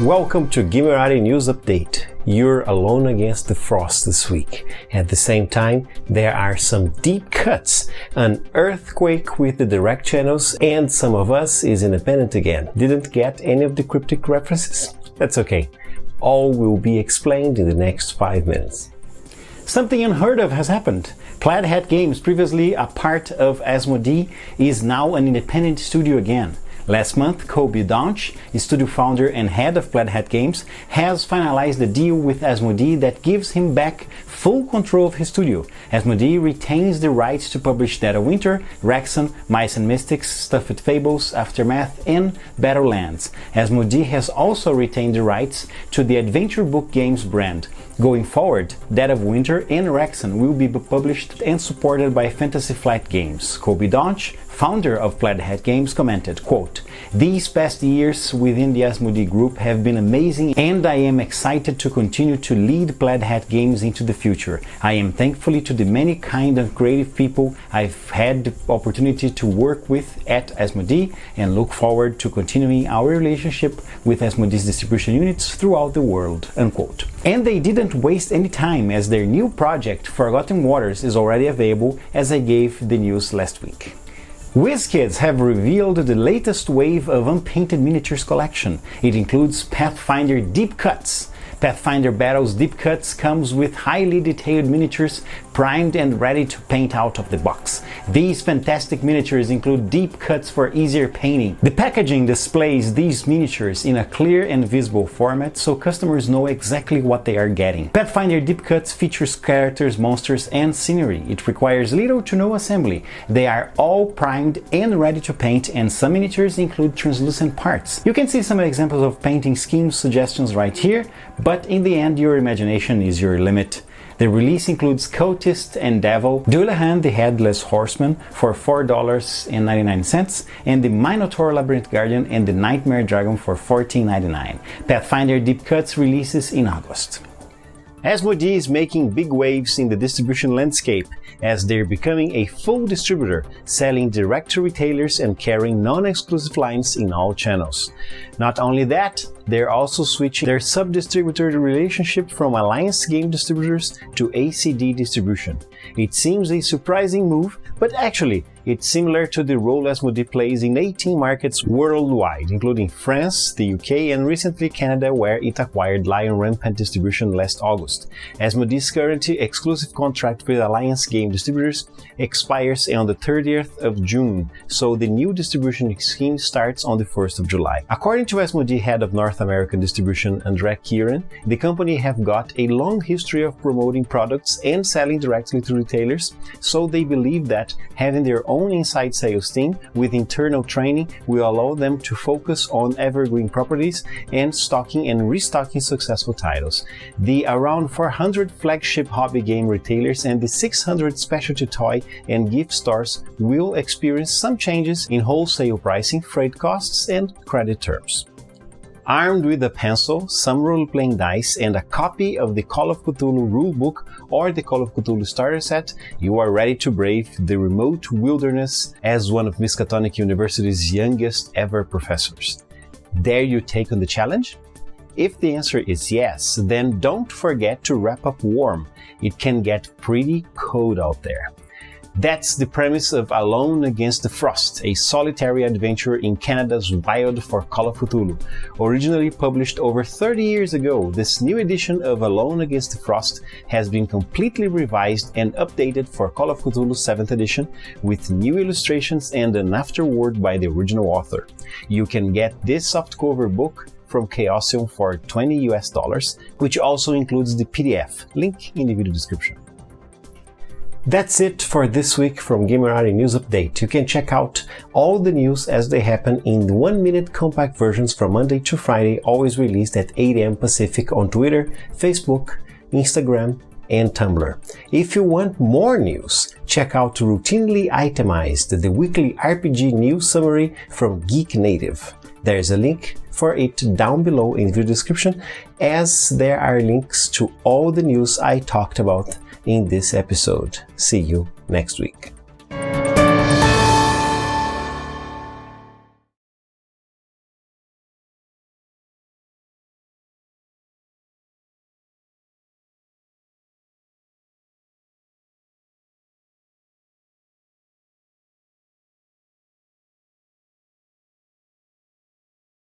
Welcome to Gamerati News Update. You're alone against the frost this week. At the same time, there are some deep cuts, an earthquake with the direct channels, and some of us is independent again. Didn't get any of the cryptic references? That's okay. All will be explained in the next 5 minutes. Something unheard of has happened. Plaid Hat Games, previously a part of Asmodee, is now an independent studio again. Last month, Kobe Donch, studio founder and head of Plaid Hat Games, has finalized a deal with Asmodee that gives him back full control of his studio. Asmodee retains the rights to publish Dead of Winter, Wrexham, Mice and Mystics, Stuffed Fables, Aftermath, and Battlelands. Asmodee has also retained the rights to the Adventure Book Games brand. Going forward, Dead of Winter and Wrexham will be published and supported by Fantasy Flight Games. Kobe Donch, founder of Plaid Hat Games, commented, quote, "These past years within the Asmodee group have been amazing and I am excited to continue to lead Plaid Hat Games into the future. I am thankful to the many kind and creative people I've had the opportunity to work with at Asmodee and look forward to continuing our relationship with Asmodee's distribution units throughout the world," unquote. And they didn't waste any time, as their new project, Forgotten Waters, is already available, as I gave the news last week. Whiz Kids have revealed the latest wave of unpainted miniatures collection. It includes Pathfinder Deep Cuts. Pathfinder Battles Deep Cuts comes with highly detailed miniatures primed and ready to paint out of the box. These fantastic miniatures include deep cuts for easier painting. The packaging displays these miniatures in a clear and visible format so customers know exactly what they are getting. Pathfinder Deep Cuts features characters, monsters, and scenery. It requires little to no assembly. They are all primed and ready to paint, and some miniatures include translucent parts. You can see some examples of painting scheme suggestions right here, but in the end your imagination is your limit. The release includes Cultist and Devil, Dullahan the Headless Horseman for $4.99, and the Minotaur Labyrinth Guardian and the Nightmare Dragon for $14.99. Pathfinder Deep Cuts releases in August. Asmodee is making big waves in the distribution landscape as they're becoming a full distributor, selling direct to retailers and carrying non-exclusive lines in all channels. Not only that, they're also switching their sub-distributor relationship from Alliance Game Distributors to ACD distribution. It seems a surprising move, but actually, it's similar to the role Asmodee plays in 18 markets worldwide, including France, the UK, and recently Canada, where it acquired Lion Rampant Distribution last August. Asmodee's current exclusive contract with Alliance Game Distributors expires on the 30th of June, so the new distribution scheme starts on the 1st of July. According to Asmodee head of North American distribution, Andre Kieran, the company have got a long history of promoting products and selling directly to retailers, so they believe that having their own inside sales team with internal training will allow them to focus on evergreen properties and stocking and restocking successful titles. The around 400 flagship hobby game retailers and the 600 specialty toy and gift stores will experience some changes in wholesale pricing, freight costs, and credit terms. Armed with a pencil, some role-playing dice, and a copy of the Call of Cthulhu rulebook or the Call of Cthulhu starter set, you are ready to brave the remote wilderness as one of Miskatonic University's youngest ever professors. Dare you take on the challenge? If the answer is yes, then don't forget to wrap up warm. It can get pretty cold out there. That's the premise of Alone Against the Frost, a solitary adventure in Canada's wild for Call of Cthulhu. Originally published over 30 years ago, this new edition of Alone Against the Frost has been completely revised and updated for Call of Cthulhu 7th edition with new illustrations and an afterword by the original author. You can get this softcover book from Chaosium for $20 US, which also includes the PDF, link in the video description. That's it for this week from Gamerati News Update. You can check out all the news as they happen in 1-minute compact versions from Monday to Friday, always released at 8 AM Pacific on Twitter, Facebook, Instagram, and Tumblr. If you want more news, check out Routinely Itemized, the weekly RPG news summary from Geek Native. There's a link for it down below in the video description, as there are links to all the news I talked about in this episode. See you next week.